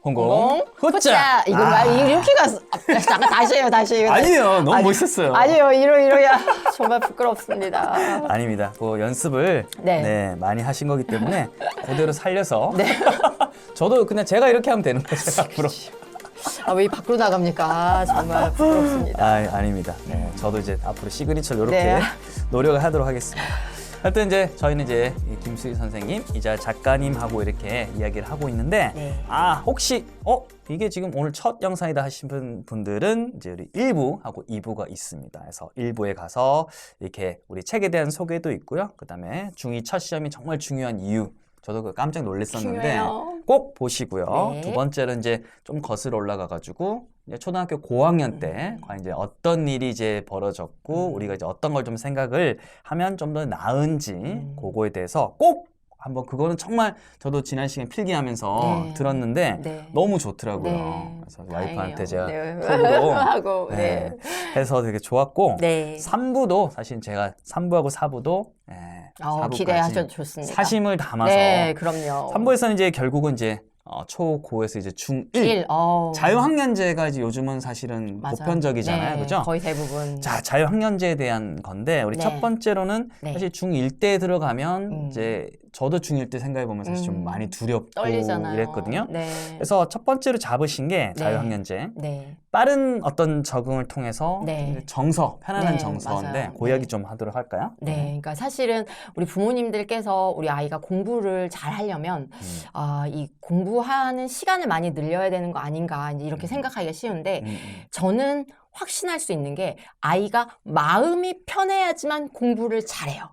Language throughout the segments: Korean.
홍공 후짜. 이건가요? 이렇게 갔어. 잠깐 다시 해요. 아니에요. 너무 멋있었어요. 아니요. 이러야 정말 부끄럽습니다. 아닙니다. 그 연습을 네. 많이 하신 거기 때문에 그대로 살려서 네. 저도 그냥 제가 이렇게 하면 되는 거죠. 앞으로. 왜 밖으로 나갑니까? 정말 부끄럽습니다. 아닙니다. 네, 저도 이제 앞으로 시그니처를 이렇게 네. 노력을 하도록 하겠습니다. 하여튼 이제 저희는 이제 김수희 선생님이자 작가님하고 이렇게 이야기를 하고 있는데 네. 혹시 이게 지금 오늘 첫 영상이다 하시는 분들은 이제 우리 1부하고 2부가 있습니다. 그래서 1부에 가서 이렇게 우리 책에 대한 소개도 있고요. 그다음에 중2 첫 시험이 정말 중요한 이유. 저도 깜짝 놀랐었는데 중요해요. 꼭 보시고요. 네. 두 번째는 이제 좀 거슬러 올라가가지고 이제 초등학교 고학년 때 과연 이제 어떤 일이 이제 벌어졌고 우리가 이제 어떤 걸 좀 생각을 하면 좀 더 나은지 그거에 대해서 꼭 한번 그거는 정말 저도 지난 시간에 필기하면서 네. 들었는데 네. 너무 좋더라고요. 네. 그래서 와이프한테 제가 다행이에요. 네. 톡으로 하고, 네. 해서 되게 좋았고 네. 3부도 사실 제가 3부하고 4부도 기대하셔도 좋습니다. 사심을 담아서 네, 그럼요. 3부에서는 이제 결국은 이제 초고에서 이제 중1 자유학년제가 이제 요즘은 사실은 맞아요. 보편적이잖아요. 네, 그죠? 거의 대부분. 자, 자유학년제에 대한 건데 우리 네. 첫 번째로는 네. 사실 중1 때 들어가면 이제 저도 중1 때 생각해 보면 사실 좀 많이 두렵고 떨리잖아요. 이랬거든요. 네. 그래서 첫 번째로 잡으신 게 자유학년제. 네. 빠른 어떤 적응을 통해서 네. 정서, 편안한 네, 정서인데 맞아요. 그 이야기 네. 좀 하도록 할까요? 네, 그러니까 사실은 우리 부모님들께서 우리 아이가 공부를 잘 하려면 이 공부하는 시간을 많이 늘려야 되는 거 아닌가 이제 이렇게 생각하기가 쉬운데 저는 확신할 수 있는 게 아이가 마음이 편해야지만 공부를 잘해요.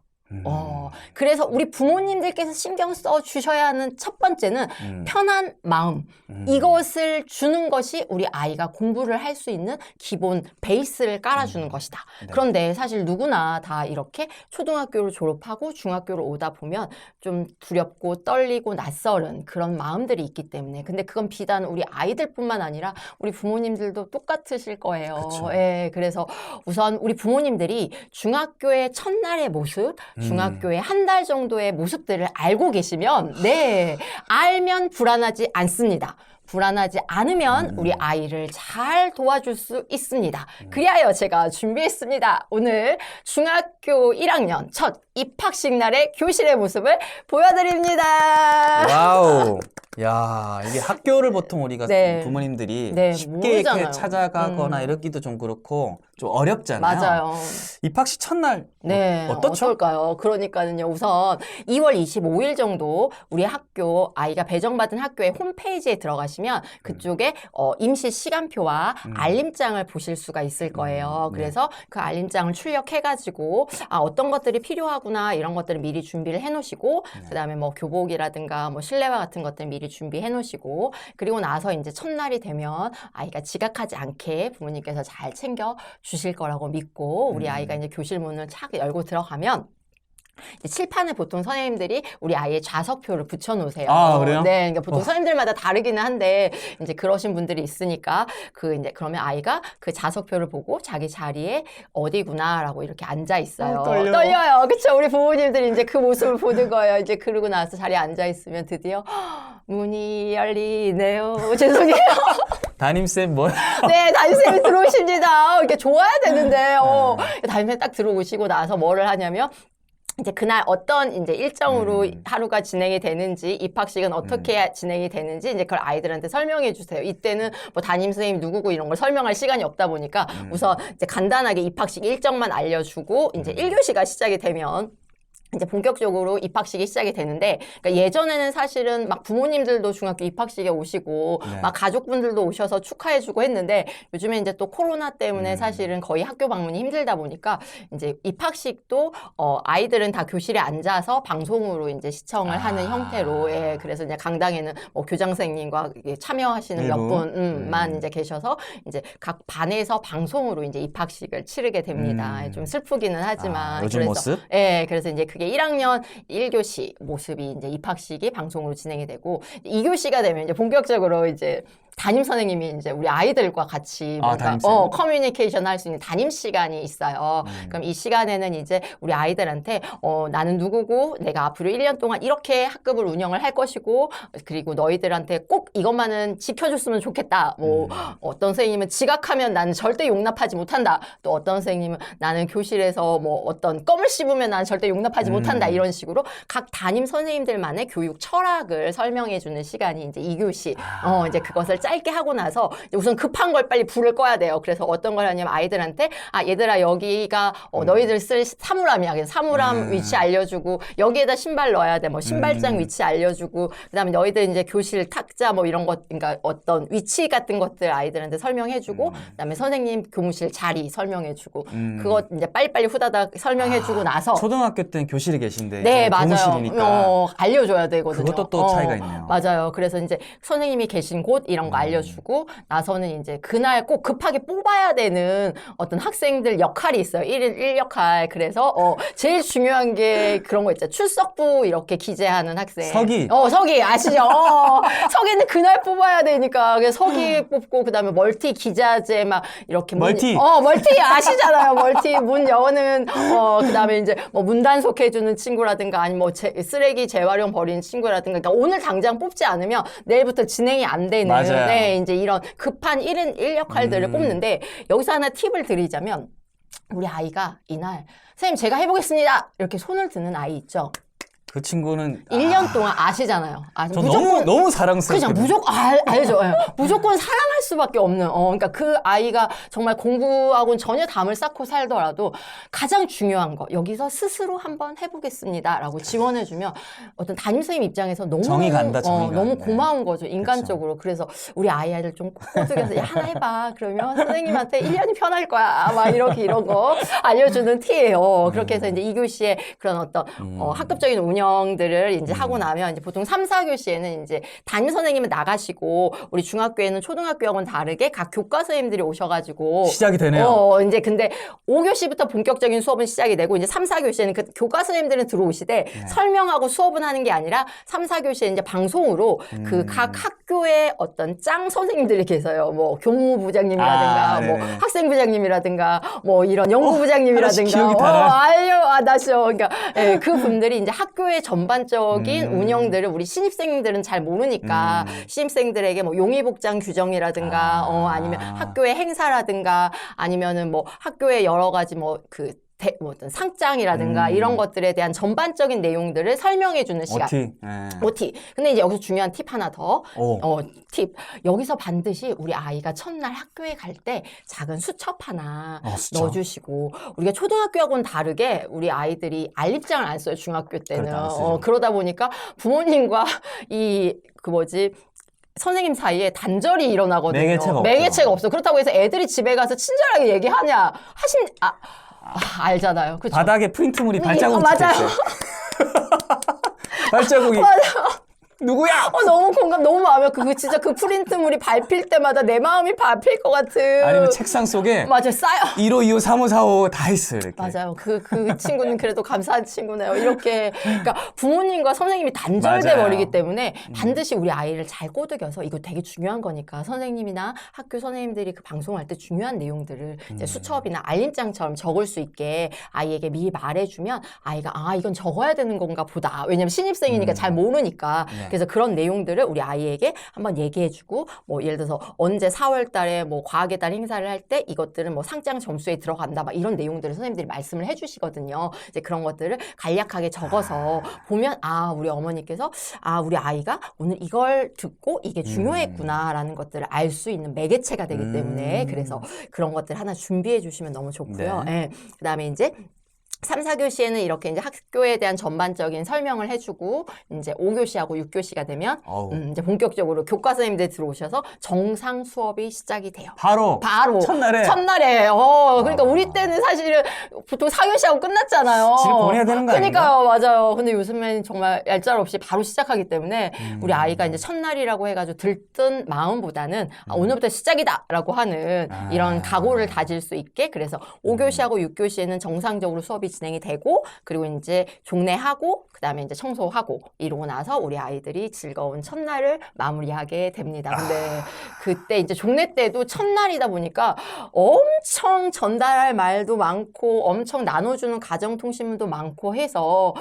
그래서 우리 부모님들께서 신경 써 주셔야 하는 첫 번째는 편한 마음. 이것을 주는 것이 우리 아이가 공부를 할 수 있는 기본 베이스를 깔아주는 것이다. 네. 그런데 사실 누구나 다 이렇게 초등학교를 졸업하고 중학교를 오다 보면 좀 두렵고 떨리고 낯설은 그런 마음들이 있기 때문에 근데 그건 비단 우리 아이들뿐만 아니라 우리 부모님들도 똑같으실 거예요. 그쵸. 예, 그래서 우선 우리 부모님들이 중학교의 첫날의 모습 중학교의 한 달 정도의 모습들을 알고 계시면 알면 불안하지 않습니다. 불안하지 않으면 우리 아이를 잘 도와줄 수 있습니다. 그리하여 제가 준비했습니다. 오늘 중학교 1학년 첫 입학식 날의 교실의 모습을 보여드립니다. 와우. 야, 이게 학교를 보통 우리가 네. 부모님들이 네, 쉽게 모르잖아요. 이렇게 찾아가거나 이러기도 좀 그렇고 좀 어렵잖아요. 맞아요. 입학식 첫날 네, 어떻죠? 어떨까요? 그러니까는요, 우선 2월 25일 정도 우리 학교, 아이가 배정받은 학교의 홈페이지에 들어가시면 그쪽에 임시 시간표와 알림장을 보실 수가 있을 거예요. 그래서 그 알림장을 출력해가지고, 어떤 것들이 필요하구나, 이런 것들을 미리 준비를 해놓으시고, 그 다음에 뭐 교복이라든가 뭐 실내화 같은 것들 미리 준비해 놓으시고, 그리고 나서 이제 첫날이 되면 아이가 지각하지 않게 부모님께서 잘 챙겨 주실 거라고 믿고 우리 아이가 이제 교실 문을 착 열고 들어가면 이제 칠판에 보통 선생님들이 우리 아이의 좌석표를 붙여놓으세요. 아, 그래요? 네, 그러니까 보통 선생님들마다 다르기는 한데 이제 그러신 분들이 있으니까 이제 그러면 아이가 그 좌석표를 보고 자기 자리에 어디구나라고 이렇게 앉아 있어요. 떨려요, 그렇죠? 우리 부모님들이 이제 그 모습을 보는 거예요. 이제 그러고 나서 자리에 앉아 있으면 드디어 문이 열리네요. 죄송해요. 담임쌤 뭐? 네, 담임쌤이 들어오십니다. 이렇게 좋아야 되는데, 담임쌤 딱 들어오시고 나서 뭐를 하냐면, 이제 그날 어떤 이제 일정으로 하루가 진행이 되는지, 입학식은 어떻게 진행이 되는지, 이제 그걸 아이들한테 설명해 주세요. 이때는 뭐 담임 선생님 누구고 이런 걸 설명할 시간이 없다 보니까 우선 이제 간단하게 입학식 일정만 알려주고, 이제 1교시가 시작이 되면, 이제 본격적으로 입학식이 시작이 되는데, 그러니까 예전에는 사실은 막 부모님들도 중학교 입학식에 오시고, 막 가족분들도 오셔서 축하해주고 했는데, 요즘에 이제 또 코로나 때문에 사실은 거의 학교 방문이 힘들다 보니까, 이제 입학식도, 아이들은 다 교실에 앉아서 방송으로 이제 시청을 하는 형태로, 그래서 이제 강당에는 뭐 교장선생님과 참여하시는 몇 분만 이제 계셔서, 이제 각 반에서 방송으로 이제 입학식을 치르게 됩니다. 좀 슬프기는 하지만. 요즘 모습? 그래서 이제 그게 1학년 1교시 모습이 이제 입학식이 방송으로 진행이 되고 2교시가 되면 이제 본격적으로 이제 담임 선생님이 이제 우리 아이들과 같이 뭔가 담임쌤. 커뮤니케이션 할 수 있는 담임 시간이 있어요. 그럼 이 시간에는 이제 우리 아이들한테 나는 누구고 내가 앞으로 1년 동안 이렇게 학급을 운영을 할 것이고 그리고 너희들한테 꼭 이것만은 지켜줬으면 좋겠다. 뭐 어떤 선생님은 지각하면 나는 절대 용납하지 못한다. 또 어떤 선생님은 나는 교실에서 뭐 어떤 껌을 씹으면 나는 절대 용납하지 못한다. 이런 식으로 각 담임 선생님들만의 교육 철학을 설명해주는 시간이 이제 2교시. 이제 그것을 짧게 하고 나서 이제 우선 급한 걸 빨리 불을 꺼야 돼요. 그래서 어떤 걸 하냐면 아이들한테 얘들아 여기가 너희들 쓸 사물함이야. 그래서 사물함 위치 알려주고 여기에다 신발 넣어야 돼. 뭐 신발장 위치 알려주고 그다음에 너희들 이제 교실 탁자 뭐 이런 것 그러니까 어떤 위치 같은 것들 아이들한테 설명해주고 그다음에 선생님 교무실 자리 설명해주고 그것 이제 빨리빨리 후다닥 설명해주고 나서 초등학교 때는 교실에 계신데 네, 이제 맞아요. 교무실이니까 알려줘야 되거든요. 그것도 또 차이가 있네요. 맞아요. 그래서 이제 선생님이 계신 곳 이런 거 알려주고 나서는 이제 그날 꼭 급하게 뽑아야 되는 어떤 학생들 역할이 있어요. 1인 1역할. 그래서 제일 중요한 게 그런 거 있죠. 출석부 이렇게 기재하는 학생. 서기. 서기 아시죠? 서기는 그날 뽑아야 되니까 그래서 서기 뽑고 그다음에 멀티 기자재 막 이렇게 멀티. 멀티 아시잖아요. 멀티 문 여는 그다음에 이제 뭐 문단속 해주는 친구라든가 아니면 뭐 쓰레기 재활용 버리는 친구라든가 그러니까 오늘 당장 뽑지 않으면 내일부터 진행이 안 되는 맞아요. 네, 이제 이런 급한 1인 1역할들을 뽑는데 여기서 하나 팁을 드리자면 우리 아이가 이날 선생님 제가 해보겠습니다 이렇게 손을 드는 아이 있죠. 그 친구는 1년 동안 아시잖아요. 저 너무 사랑스럽거든요. 그죠. 무조건 알죠. 예. 무조건 사랑할 수밖에 없는. 그러니까 그 아이가 정말 공부하고는 전혀 담을 쌓고 살더라도 가장 중요한 거 여기서 스스로 한번 해보겠습니다라고 지원해주면 어떤 담임 선생님 입장에서 너무 정이 간다. 너무 고마운 거죠. 인간적으로. 그래서 우리 아이를 좀 꼬드겨서 야 하나 해봐. 그러면 선생님한테 1년이 편할 거야. 막 이런 거 알려주는 티예요. 그렇게 해서 이제 2교시에 그런 어떤 학급적인 운영들을 이제 하고 나면 이제 보통 3, 4교시에는 이제 담임 선생님은 나가시고 우리 중학교에는 초등학교하고는 다르게 각 교과 선생님들이 오셔가지고 시작이 되네요. 이제 근데 5교시부터 본격적인 수업은 시작이 되고 이제 3, 4교시에는 그 교과 선생님들은 들어오시되 설명하고 수업은 하는 게 아니라 3, 4교시에 이제 방송으로 그 각 학교의 어떤 짱 선생님들이 계세요. 뭐 교무부장님이라든가 뭐 학생부장님이라든가 뭐 이런 연구부장님이라든가 나시죠. 그러니까 그 분들이 이제 학교의 전반적인 운영들을 우리 신입생들은 잘 모르니까 신입생들에게 뭐 용의복장 규정이라든가 아니면 학교의 행사라든가 아니면은 뭐 학교의 여러 가지 뭐 어떤 상장이라든가 이런 것들에 대한 전반적인 내용들을 설명해주는 시간. OT. 근데 이제 여기서 중요한 팁 하나 더. 팁. 여기서 반드시 우리 아이가 첫날 학교에 갈 때 작은 수첩 하나 넣어주시고 우리가 초등학교하고는 다르게 우리 아이들이 알림장을 안 써요. 중학교 때는. 그러다 보니까 부모님과 선생님 사이에 단절이 일어나거든요. 매개체가 없어. 그렇다고 해서 애들이 집에 가서 친절하게 얘기하냐. 알잖아요. 그쵸? 바닥에 프린트물이 발자국이 맞아요. 발자국이. 맞아. 누구야? 너무 공감, 너무 마음에 진짜 그 프린트물이 밟힐 때마다 내 마음이 밟힐 것 같은. 아니면 책상 속에 맞아요, 쌓여. 1호, 2호, 3호, 4호 다 있어요, 이렇게. 맞아요. 그 친구는 그래도 감사한 친구네요. 이렇게. 그러니까 부모님과 선생님이 단절돼 버리기 때문에 반드시 우리 아이를 잘 꼬드겨서 이거 되게 중요한 거니까 선생님이나 학교 선생님들이 그 방송할 때 중요한 내용들을 이제 수첩이나 알림장처럼 적을 수 있게 아이에게 미리 말해주면 아이가 이건 적어야 되는 건가 보다. 왜냐면 신입생이니까 잘 모르니까. 그래서 그런 내용들을 우리 아이에게 한번 얘기해주고 뭐 예를 들어서 언제 4월 달에 뭐 과학의 달 행사를 할 때 이것들은 뭐 상장 점수에 들어간다 막 이런 내용들을 선생님들이 말씀을 해주시거든요. 이제 그런 것들을 간략하게 적어서 보면 우리 어머니께서 우리 아이가 오늘 이걸 듣고 이게 중요했구나라는 것들을 알 수 있는 매개체가 되기 때문에 그래서 그런 것들 하나 준비해 주시면 너무 좋고요. 네. 그다음에 이제 3, 4교시에는 이렇게 이제 학교에 대한 전반적인 설명을 해주고 이제 5교시하고 6교시가 되면 이제 본격적으로 교과 선생님들 들어오셔서 정상 수업이 시작이 돼요. 바로 첫날에. 그러니까 우리 때는 사실은 보통 4교시하고 끝났잖아요. 집에 보내야 되는 거 아니에요? 그러니까요, 맞아요. 근데 요즘엔 정말 얄짤없이 바로 시작하기 때문에 우리 아이가 이제 첫날이라고 해가지고 들뜬 마음보다는 오늘부터 시작이다라고 하는 이런 각오를 다질 수 있게 그래서 5교시하고 6교시에는 정상적으로 수업이 진행이 되고 그리고 이제 종례하고 그다음에 이제 청소하고 이러고 나서 우리 아이들이 즐거운 첫날을 마무리하게 됩니다. 근데 그때 이제 종례 때도 첫날이다 보니까 엄청 전달할 말도 많고 엄청 나눠주는 가정통신문도 많고 해서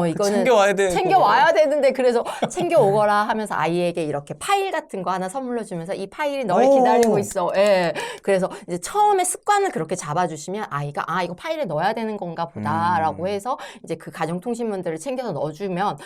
이거는 챙겨와야 되는데 그래서 챙겨오거라 하면서 아이에게 이렇게 파일 같은 거 하나 선물로 주면서 이 파일이 널 기다리고 있어. 예. 그래서 이제 처음에 습관을 그렇게 잡아주시면 아이가 이거 파일에 넣어야 되는 건가 보다라고 해서 이제 그 가정통신문들을 챙겨서 넣어주면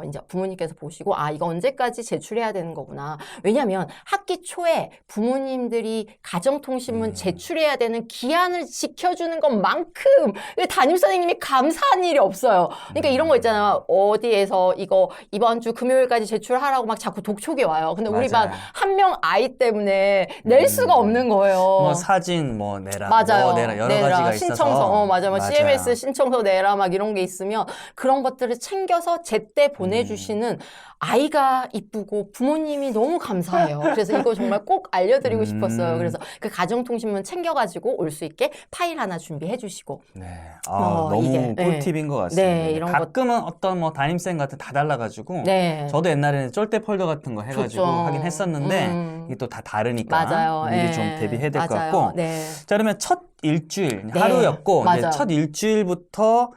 이제 부모님께서 보시고 이거 언제까지 제출해야 되는 거구나. 왜냐하면 학기 초에 부모님들이 가정통신문 제출해야 되는 기한을 지켜주는 것만큼 담임선생님이 감사한 일이 없어요. 그러니까 이런 거 있잖아요. 어디에서 이거 이번 주 금요일까지 제출하라고 막 자꾸 독촉이 와요. 근데 우리 반 한 명 아이 때문에 낼 수가 없는 거예요. 뭐 사진 뭐 내라, 맞아요. 뭐 내라 여러 가지가 신청서, 있어서 맞아요. CMS 신청서 내라 막 이런 게 있으면 그런 것들을 챙겨서 제때 보내주시는 아이가 이쁘고 부모님이 너무 감사해요. 그래서 이거 정말 꼭 알려드리고 싶었어요. 그래서 그 가정통신문 챙겨가지고 올 수 있게 파일 하나 준비해 주시고. 네. 너무 이게, 꿀팁인 것 같습니다. 네, 이런 가끔은 어떤 뭐 담임쌤 같은 다 달라가지고 네. 저도 옛날에는 쫄대 폴더 같은 거 해가지고 좋죠. 하긴 했었는데 이게 또 다 다르니까 맞아요. 미리 예. 좀 대비해야 될 것 맞아요. 같고 네. 자 그러면 첫 일주일 네. 하루였고 이제 맞아요. 첫 일주일부터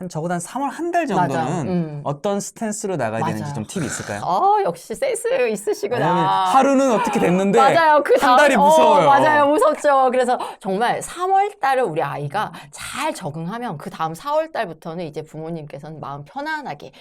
적어도 한 3월 한 달 정도는 맞아. 어떤 스탠스로 나가야 맞아요. 되는지 좀 팁이 있을까요? 역시 센스 있으시구나. 왜냐면 하루는 어떻게 됐는데 맞아요. 그 한 달이 무서워요. 맞아요. 무섭죠. 그래서 정말 3월 달을 우리 아이가 잘 적응하면 그 다음 4월 달부터는 이제 부모님께서는 마음 편안하게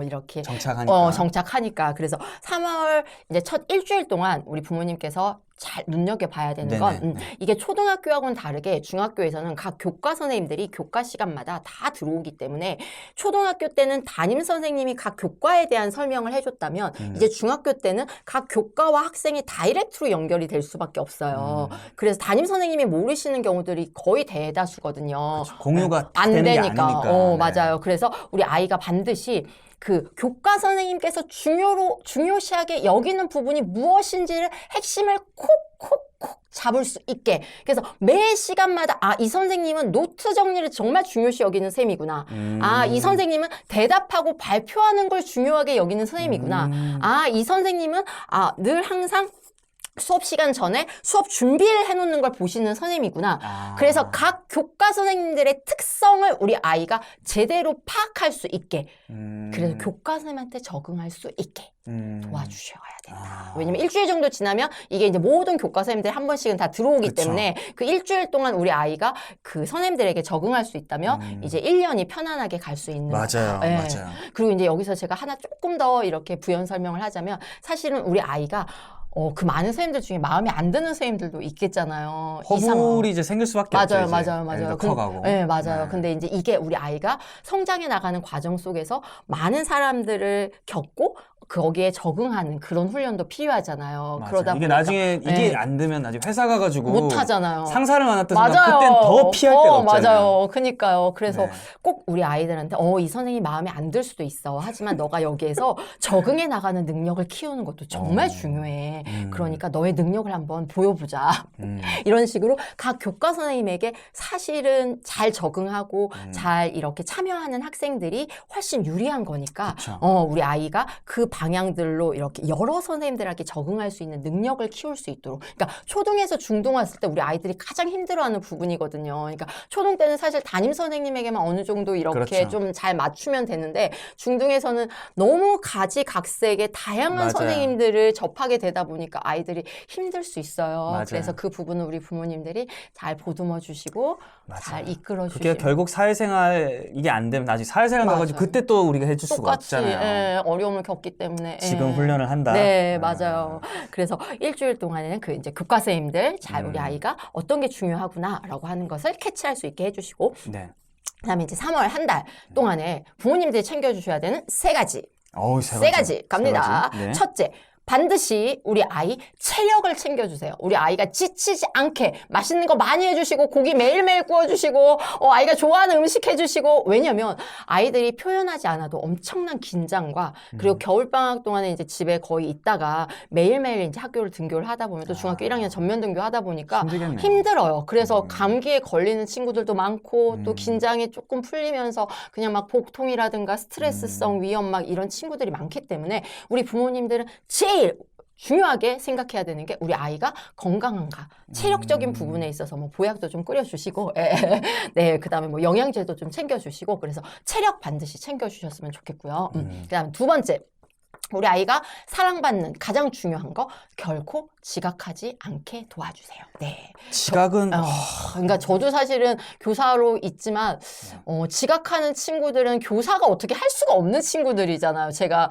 이렇게 정착하니까. 그래서 3월 이제 첫 일주일 동안 우리 부모님께서 잘 눈여겨봐야 되는 건 이게 초등학교하고는 다르게 중학교에서는 각 교과 선생님들이 교과 시간마다 다 들어오기 때문에 초등학교 때는 담임 선생님이 각 교과에 대한 설명을 해줬다면 이제 중학교 때는 각 교과와 학생이 다이렉트로 연결이 될 수밖에 없어요. 그래서 담임 선생님이 모르시는 경우들이 거의 대다수거든요. 그렇죠. 공유가 안 되는 게 되니까. 아니니까. 맞아요. 그래서 우리 아이가 반드시 그 교과 선생님께서 중요시하게 여기는 부분이 무엇인지를 핵심을 콕콕콕 잡을 수 있게. 그래서 매 시간마다 이 선생님은 노트 정리를 정말 중요시 여기는 쌤이구나. 이 선생님은 대답하고 발표하는 걸 중요하게 여기는 선생님이구나. 이 선생님은 늘 항상 수업 시간 전에 수업 준비를 해놓는 걸 보시는 선생님이구나. 그래서 각 교과 선생님들의 특성을 우리 아이가 제대로 파악할 수 있게 그래서 교과 선생님한테 적응할 수 있게 도와주셔야 된다. 왜냐면 일주일 정도 지나면 이게 이제 모든 교과 선생님들이 한 번씩은 다 들어오기 그쵸. 때문에 그 일주일 동안 우리 아이가 그 선생님들에게 적응할 수 있다면 이제 1년이 편안하게 갈 수 있는 맞아요. 거다. 맞아요. 그리고 이제 여기서 제가 하나 조금 더 이렇게 부연 설명을 하자면 사실은 우리 아이가 그 많은 선생님들 중에 마음에 안 드는 선생님들도 있겠잖아요. 허물이 이제 생길 수밖에 없죠. 맞아요. 커가고. 네, 맞아요. 근데 이제 이게 우리 아이가 성장해 나가는 과정 속에서 많은 사람들을 겪고 거기에 적응하는 그런 훈련도 필요하잖아요. 맞아요. 그러다 이게 보니까 나중에 이게 안 되면 나중에 회사 가가지고 못 하잖아요. 상사를 만났다 맞아요. 생각 그땐 더 피할 데가 없잖아요. 맞아요. 그러니까요. 그래서 네. 꼭 우리 아이들한테 이 선생님 마음에 안 들 수도 있어. 하지만 너가 여기에서 적응해 나가는 능력을 키우는 것도 정말 중요해. 그러니까 너의 능력을 한번 보여보자. 이런 식으로 각 교과 선생님에게 사실은 잘 적응하고 잘 이렇게 참여하는 학생들이 훨씬 유리한 거니까 그쵸. 우리 아이가 그 방향들로 이렇게 여러 선생님들에게 적응할 수 있는 능력을 키울 수 있도록. 그러니까 초등에서 중등 왔을 때 우리 아이들이 가장 힘들어하는 부분이거든요. 그러니까 초등 때는 사실 담임 선생님에게만 어느 정도 이렇게 그렇죠. 좀 잘 맞추면 되는데 중등에서는 너무 가지각색의 다양한 맞아요. 선생님들을 접하게 되다 보니까 아이들이 힘들 수 있어요. 맞아요. 그래서 그 부분은 우리 부모님들이 잘 보듬어 주시고 맞아요. 잘 이끌어 그게 주시고 결국 사회생활 이게 안 되면 나중에 사회생활 맞아요. 가가지고 그때 또 우리가 해줄 수가 똑같이 없잖아요. 어려움을 겪기 때문에 지금 훈련을 한다. 네, 맞아요. 그래서 일주일 동안에는 그 이제 교과 선생님들 잘 우리 아이가 어떤 게 중요하구나라고 하는 것을 캐치할 수 있게 해주시고 네. 그다음에 이제 3월 한 달 동안에 부모님들이 챙겨주셔야 되는 세 가지 어우, 세 가지 갑니다. 세 가지. 네. 첫째, 반드시 우리 아이 체력을 챙겨주세요. 우리 아이가 지치지 않게 맛있는 거 많이 해주시고 고기 매일매일 구워주시고 아이가 좋아하는 음식 해주시고 왜냐면 아이들이 표현하지 않아도 엄청난 긴장과 그리고 겨울방학 동안에 이제 집에 거의 있다가 매일매일 이제 학교를 등교를 하다 보면 또 중학교 1학년 전면 등교 하다 보니까 힘들겠네요. 힘들어요. 그래서 감기에 걸리는 친구들도 많고 또 긴장이 조금 풀리면서 그냥 막 복통이라든가 스트레스성 위염 막 이런 친구들이 많기 때문에 우리 부모님들은 제일 중요하게 생각해야 되는 게 우리 아이가 건강한가 체력적인 부분에 있어서 뭐 보약도 좀 끓여주시고 네, 그다음에 뭐 영양제도 좀 챙겨주시고 그래서 체력 반드시 챙겨주셨으면 좋겠고요. 그다음에 두 번째 우리 아이가 사랑받는 가장 중요한 거 결코 지각하지 않게 도와주세요. 네. 지각은 그러니까 저도 사실은 교사로 있지만 지각하는 친구들은 교사가 어떻게 할 수가 없는 친구들이잖아요. 제가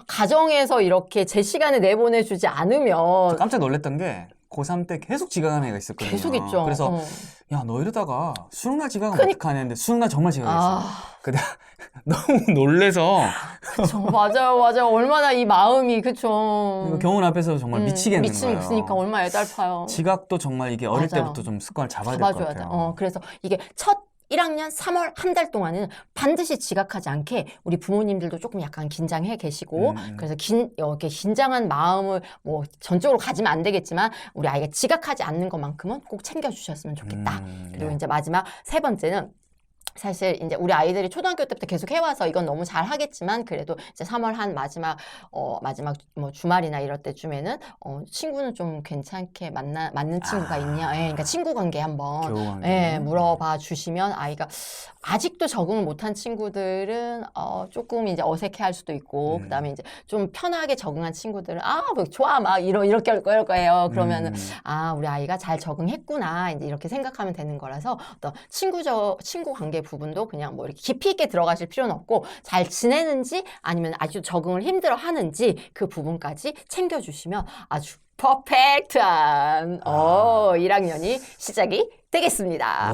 가정에서 이렇게 제 시간에 내보내주지 않으면 깜짝 놀랐던 게 고3 때 계속 지각하는 애가 있었거든요. 계속 있죠. 그래서 야, 너 이러다가 수능날 지각하면 어떡하냐 했는데 수능날 정말 지각했어. 근데 너무 놀래서 그쵸, 맞아요. 얼마나 이 마음이 그쵸. 교문 앞에서 정말 미치겠는 거예요. 미치니까 얼마나 애달파요. 지각도 정말 이게 어릴 맞아요. 때부터 좀 습관을 잡아야 될 것 잡아줘야 같아요. 돼. 그래서 이게 첫 1학년 3월 한 달 동안은 반드시 지각하지 않게 우리 부모님들도 조금 약간 긴장해 계시고 그래서 이렇게 긴장한 마음을 뭐 전적으로 가지면 안 되겠지만 우리 아이가 지각하지 않는 것만큼은 꼭 챙겨주셨으면 좋겠다. 그리고 이제 마지막 세 번째는 사실 이제 우리 아이들이 초등학교 때부터 계속 해와서 이건 너무 잘 하겠지만 그래도 이제 3월 한 마지막 뭐 주말이나 이럴 때쯤에는 친구는 좀 괜찮게 맞는 친구가 있냐? 그러니까 친구 관계 한번 교우 관계. 물어봐 주시면 아이가 아직도 적응을 못한 친구들은 조금 이제 어색해할 수도 있고 그다음에 이제 좀 편하게 적응한 친구들은 뭐 좋아 막 이렇게 할 거예요. 그러면은 우리 아이가 잘 적응했구나 이제 이렇게 생각하면 되는 거라서 어떤 친구 관계 부분도 그냥 뭐 이렇게 깊이 있게 들어가실 필요는 없고 잘 지내는지 아니면 아주 적응을 힘들어 하는지 그 부분까지 챙겨주시면 아주 퍼펙트한 1학년이 시작이 되겠습니다.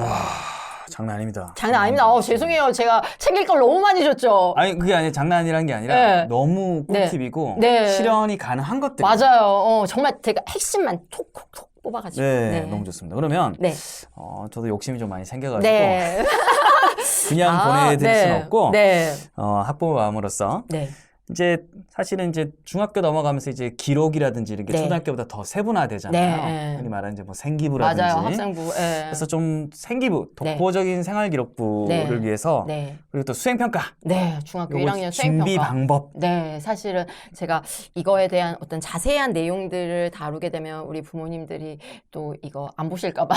장난 아닙니다. 장난 아닙니다. 죄송해요. 제가 챙길 걸 너무 많이 줬죠. 아니 그게 아니라 장난 아니란 게 아니라 네. 너무 꿀팁이고 네. 실현이 가능한 것들. 맞아요. 정말 제가 핵심만 톡톡톡 뽑아가지고. 네, 너무 좋습니다. 그러면 네. 저도 욕심이 좀 많이 생겨가지고 네. 그냥 보내드릴 네. 수는 없고 네. 학부모 마음으로서 네. 이제 사실은 이제 중학교 넘어가면서 이제 기록이라든지 이렇게 네. 초등학교보다 더 세분화되잖아요. 네. 흔히 말하는 이제 뭐 생기부라든지. 맞아요. 학생부. 네. 그래서 좀 생기부, 독보적인 생활 기록부를 위해서 그리고 또 수행평가. 네, 중학교 1학년 준비 수행평가. 방법. 네, 사실은 제가 이거에 대한 어떤 자세한 내용들을 다루게 되면 우리 부모님들이 또 이거 안 보실까봐.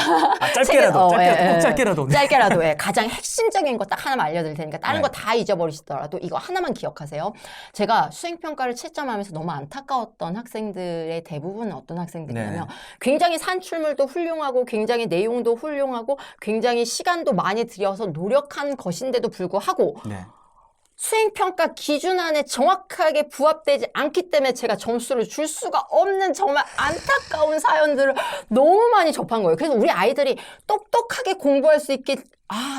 짧게라도, 꼭 짧게라도. 짧게라도, 가장 핵심적인 거 딱 하나만 알려드릴 테니까 다른 거 다 잊어버리시더라도 이거 하나만 기억하세요. 제가 수행평가를 채점하면서 너무 안타까웠던 학생들의 대부분은 어떤 학생들이냐면 굉장히 산출물도 훌륭하고 굉장히 내용도 훌륭하고 굉장히 시간도 많이 들여서 노력한 것인데도 불구하고 수행평가 기준 안에 정확하게 부합되지 않기 때문에 제가 점수를 줄 수가 없는 정말 안타까운 사연들을 너무 많이 접한 거예요. 그래서 우리 아이들이 똑똑하게 공부할 수 있게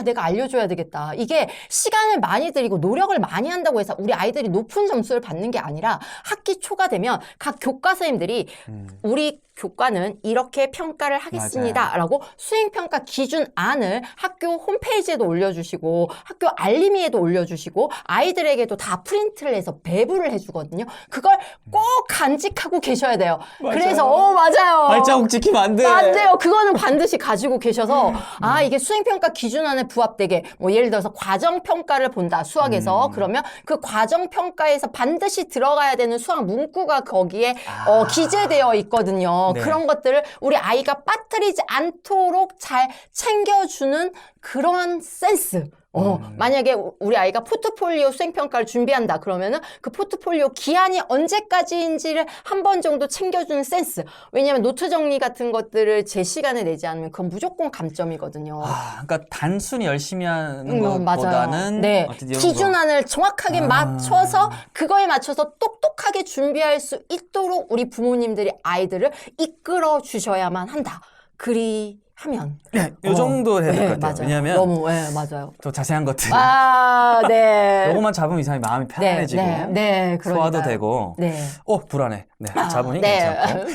내가 알려줘야 되겠다. 이게 시간을 많이 들이고 노력을 많이 한다고 해서 우리 아이들이 높은 점수를 받는 게 아니라 학기 초가 되면 각 교과 선생님들이 우리 교과는 이렇게 평가를 하겠습니다. 라고 수행평가 기준안을 학교 홈페이지에도 올려주시고 학교 알림이에도 올려주시고 아이들에게도 다 프린트를 해서 배부를 해주거든요. 그걸 꼭 간직하고 계셔야 돼요. 그래서 맞아요. 발자국 지키면 안 돼. 안 돼요. 그거는 반드시 가지고 계셔서 이게 수행평가 기준안에 부합되게 뭐 예를 들어서 과정평가를 본다. 수학에서. 그러면 그 과정평가에서 반드시 들어가야 되는 수학 문구가 거기에 기재되어 있거든요. 그런 것들을 우리 아이가 빠뜨리지 않도록 잘 챙겨주는 그러한 센스. 만약에 우리 아이가 포트폴리오 수행평가를 준비한다 그러면은 그 포트폴리오 기한이 언제까지인지를 한 번 정도 챙겨주는 센스. 왜냐하면 노트 정리 같은 것들을 제 시간에 내지 않으면 그건 무조건 감점이거든요. 그러니까 단순히 열심히 하는 것보다는 기준안을 정확하게 맞춰서 그거에 맞춰서 똑똑하게 준비할 수 있도록 우리 부모님들이 아이들을 이끌어 주셔야만 한다. 하면. 네, 요 정도 해야 될 것 같아요. 맞아요. 왜냐하면 너무, 맞아요. 더 자세한 것들 네. 요것만 잡으면 이상하게 마음이 편안해지고 네, 소화도 되고 네. 불안해. 네, 잡으니 네. 괜찮고.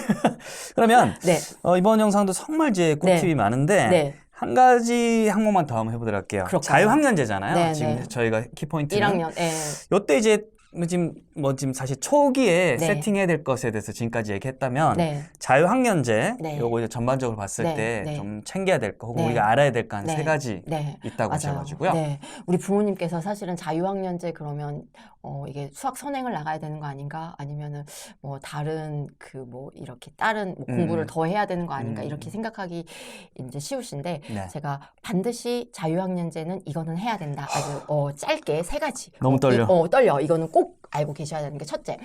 그러면 네. 이번 영상도 정말 이제 꿀팁이 많은데 네. 한 가지 항목만 더 한번 해보도록 할게요. 그럴까요? 자유학년제잖아요. 네, 지금 네. 저희가 키포인트는 1학년. 요때 이제 지금 사실 초기에 네. 세팅해야 될 것에 대해서 지금까지 얘기했다면 네. 자유학년제 네. 요거 이제 전반적으로 봤을 네. 때 네. 좀 챙겨야 될 거 혹은 네. 우리가 알아야 될 거 한 네. 세 가지 네. 있다고 맞아요. 하셔가지고요. 네. 우리 부모님께서 사실은 자유학년제 그러면 이게 수학 선행을 나가야 되는 거 아닌가? 아니면은 뭐 다른 이렇게 다른 공부를 더 해야 되는 거 아닌가? 이렇게 생각하기 이제 쉬우신데 네. 제가 반드시 자유학년제는 이거는 해야 된다. 아주 짧게 세 가지. 너무 떨려. 떨려. 이거는 꼭 알고 계셔야 되는 게 첫째.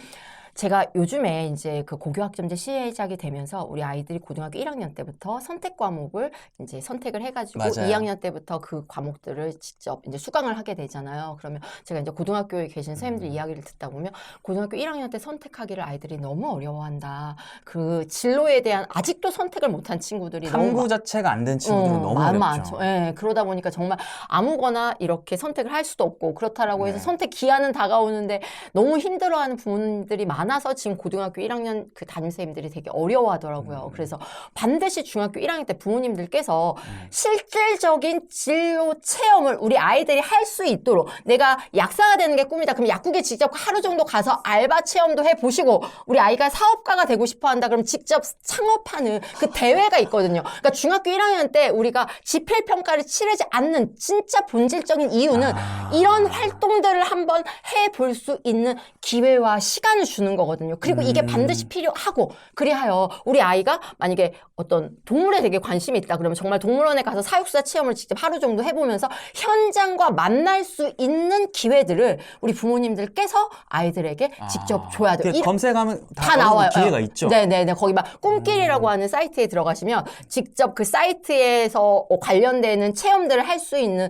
제가 요즘에 이제 그 고교학점제 시작이 되면서 우리 아이들이 고등학교 1학년 때부터 선택 과목을 이제 선택을 해가지고 맞아요. 2학년 때부터 그 과목들을 직접 이제 수강을 하게 되잖아요. 그러면 제가 이제 고등학교에 계신 선생님들 이야기를 듣다 보면 고등학교 1학년 때 선택하기를 아이들이 너무 어려워한다. 그 진로에 대한 아직도 선택을 못한 친구들이 탐구 자체가 안 된 친구들은 너무 어렵죠. 많죠. 예, 그러다 보니까 정말 아무거나 이렇게 선택을 할 수도 없고 그렇다라고 해서 네. 선택 기한은 다가오는데 너무 힘들어하는 부모님들이 많아서 지금 고등학교 1학년 그 담임선생님들이 되게 어려워하더라고요. 그래서 반드시 중학교 1학년 때 부모님들께서 실질적인 진로 체험을 우리 아이들이 할 수 있도록 내가 약사가 되는 게 꿈이다. 그럼 약국에 직접 하루 정도 가서 알바 체험도 해보시고 우리 아이가 사업가가 되고 싶어 한다. 그럼 직접 창업하는 그 대회가 있거든요. 그러니까 중학교 1학년 때 우리가 지필평가를 치르지 않는 진짜 본질적인 이유는 이런 활동들을 한번 해볼 수 있는 기회와 시간을 주는 거거든요. 그리고 이게 반드시 필요하고 그리하여 우리 아이가 만약에 어떤 동물에 되게 관심이 있다 그러면 정말 동물원에 가서 사육사 체험을 직접 하루 정도 해보면서 현장과 만날 수 있는 기회들을 우리 부모님들께서 아이들에게 직접 줘야 돼요. 검색하면 다 나와요. 기회가 있죠. 네네네. 거기 막 꿈길이라고 하는 사이트에 들어가시면 직접 그 사이트에서 관련되는 체험들을 할 수 있는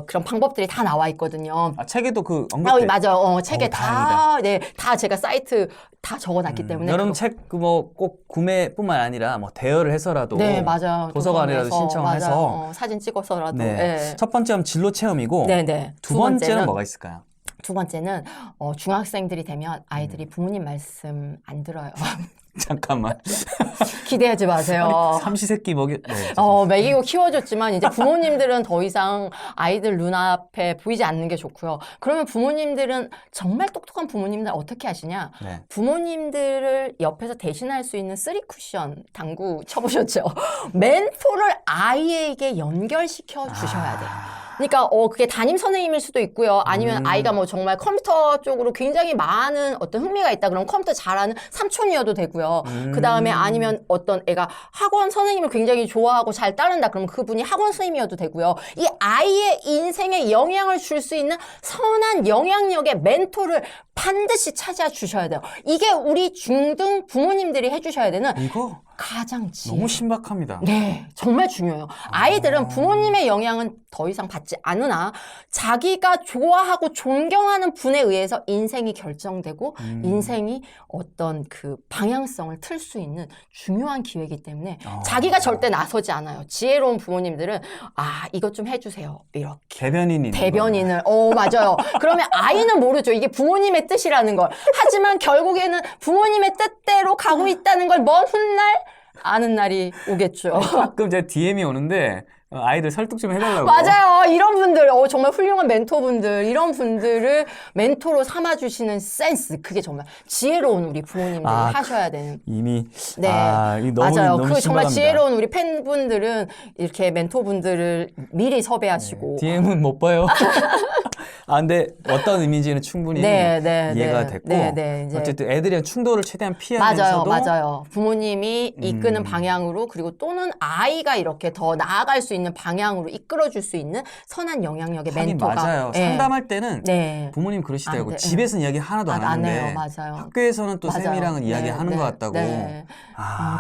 그런 방법들이 다 나와 있거든요. 책에도 그 언급돼. 맞아요. 책에 다행이다. 다 제가 사이트 다 적어놨기 때문에. 여러분 책 뭐 꼭 구매뿐만 아니라 뭐 대여를 해서라도 네, 맞아요. 도서관이라도 도서관에서, 신청해서 맞아요. 사진 찍어서라도. 네. 네. 첫 번째는 진로 체험이고 네네. 두 번째는 뭐가 있을까요? 두 번째는 중학생들이 되면 아이들이 부모님 말씀 안 들어요. 잠깐만. 기대하지 마세요. 삼시세끼 먹이. 네, 먹이고 키워줬지만 이제 부모님들은 더 이상 아이들 눈앞에 보이지 않는 게 좋고요. 그러면 부모님들은 정말 똑똑한 부모님들 어떻게 하시냐? 네. 부모님들을 옆에서 대신할 수 있는 3쿠션 당구 쳐보셨죠? 멘토를 아이에게 연결시켜 주셔야 돼요. 그러니까 그게 담임 선생님일 수도 있고요. 아니면 아이가 뭐 정말 컴퓨터 쪽으로 굉장히 많은 어떤 흥미가 있다. 그럼 컴퓨터 잘하는 삼촌이어도 되고요. 그 다음에 아니면 어떤 애가 학원 선생님을 굉장히 좋아하고 잘 따른다. 그러면 그분이 학원 선생님이어도 되고요. 이 아이의 인생에 영향을 줄 수 있는 선한 영향력의 멘토를 반드시 찾아 주셔야 돼요. 이게 우리 중등 부모님들이 해주셔야 되는 이거 가장 너무 신박합니다. 네, 정말 중요해요. 아이들은 부모님의 영향은 더 이상 받지 않으나 자기가 좋아하고 존경하는 분에 의해서 인생이 결정되고 인생이 어떤 그 방향성을 틀 수 있는 중요한 기회이기 때문에 자기가 절대 나서지 않아요. 지혜로운 부모님들은 이것 좀 해주세요. 이렇게. 대변인을. 맞아요. 그러면 아이는 모르죠. 이게 부모님의 뜻이라는 걸. 하지만 결국에는 부모님의 뜻대로 가고 있다는 걸 먼 훗날 아는 날이 오겠죠. 가끔 제 DM이 오는데 아이들 설득 좀 해달라고. 맞아요. 이런 분들, 정말 훌륭한 멘토분들, 이런 분들을 멘토로 삼아주시는 센스, 그게 정말 지혜로운 우리 부모님들이 하셔야 되는. 이미. 네. 이 너무, 맞아요. 너무 그 정말 신박합니다. 지혜로운 우리 팬분들은 이렇게 멘토분들을 미리 섭외하시고. DM은 못 봐요. 근데 어떤 의미인지는 충분히 이해가 됐고. 이제. 어쨌든 애들이랑 충돌을 최대한 피하면서도. 맞아요. 부모님이 이끄는 방향으로 그리고 또는 아이가 이렇게 더 나아갈 수 있는 방향으로 이끌어줄 수 있는 선한 영향력의 멘토가. 맞아요. 상담할 때는 부모님 안 그러시더라고. 돼. 집에서는 이야기 하나도 안 안 하는데 해요. 맞아요. 학교에서는 또 쌤이랑은 이야기하는 것 같다고.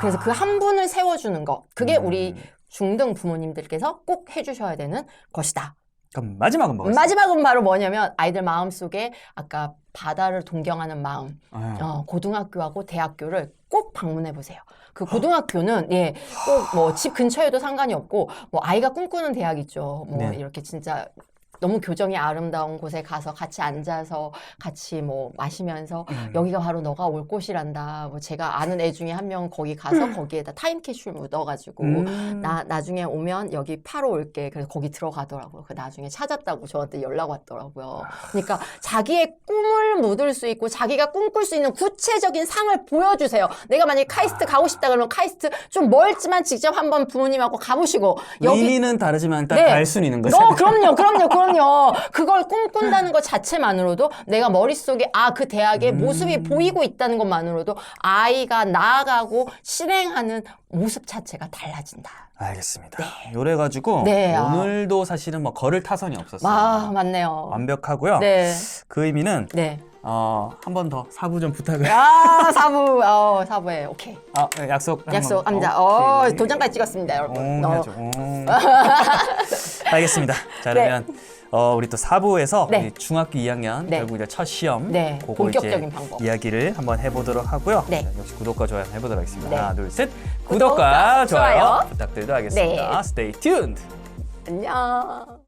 그래서 그 한 분을 세워주는 거. 그게 우리 중등 부모님들께서 꼭 해주셔야 되는 것이다. 그럼 마지막은 뭐겠어요? 마지막은 바로 뭐냐면 아이들 마음속에 아까 바다를 동경하는 마음, 고등학교하고 대학교를 꼭 방문해 보세요. 그 고등학교는 예, 꼭 뭐 집 근처에도 상관이 없고 뭐 아이가 꿈꾸는 대학 있죠. 뭐 네. 이렇게 진짜 너무 교정이 아름다운 곳에 가서 같이 앉아서 같이 뭐 마시면서 여기가 바로 너가 올 곳이란다. 뭐 제가 아는 애 중에 한 명 거기 가서 거기에다 타임캡슐 묻어가지고 나중에 오면 여기 파로 올게. 그래서 거기 들어가더라고요. 그 나중에 찾았다고 저한테 연락 왔더라고요. 그러니까 자기의 꿈을 묻을 수 있고 자기가 꿈꿀 수 있는 구체적인 상을 보여주세요. 내가 만약에 카이스트 가고 싶다 그러면 카이스트 좀 멀지만 직접 한번 부모님하고 가보시고 의미는 다르지만 일단 네. 갈 수는 있는 거잖아요. 그럼요. 그걸 꿈꾼다는 것 자체만으로도 내가 머릿속에 그 대학의 모습이 보이고 있다는 것만으로도 아이가 나아가고 실행하는 모습 자체가 달라진다. 알겠습니다. 요래가지고 네, 오늘도 사실은 뭐 걸을 타선이 없었어요. 맞네요. 완벽하고요. 네. 그 의미는 네. 한 번 더 사부 좀 부탁을. 사부에 오케이. 네, 약속. 약속 한번. 암자. 오케이. 도장까지 찍었습니다, 여러분. 해야죠. 알겠습니다. 자, 그러면 우리 또 4부에서 네. 우리 중학교 2학년 네. 결국 이제 첫 시험 네. 그거 본격적인 이제 방법. 이야기를 한번 해보도록 하고요. 네. 자, 역시 구독과 좋아요 한번 해보도록 하겠습니다. 네. 하나, 둘, 셋. 구독과 구독과 좋아요 좋아요. 부탁드리도록 하겠습니다. 네. Stay tuned. 안녕.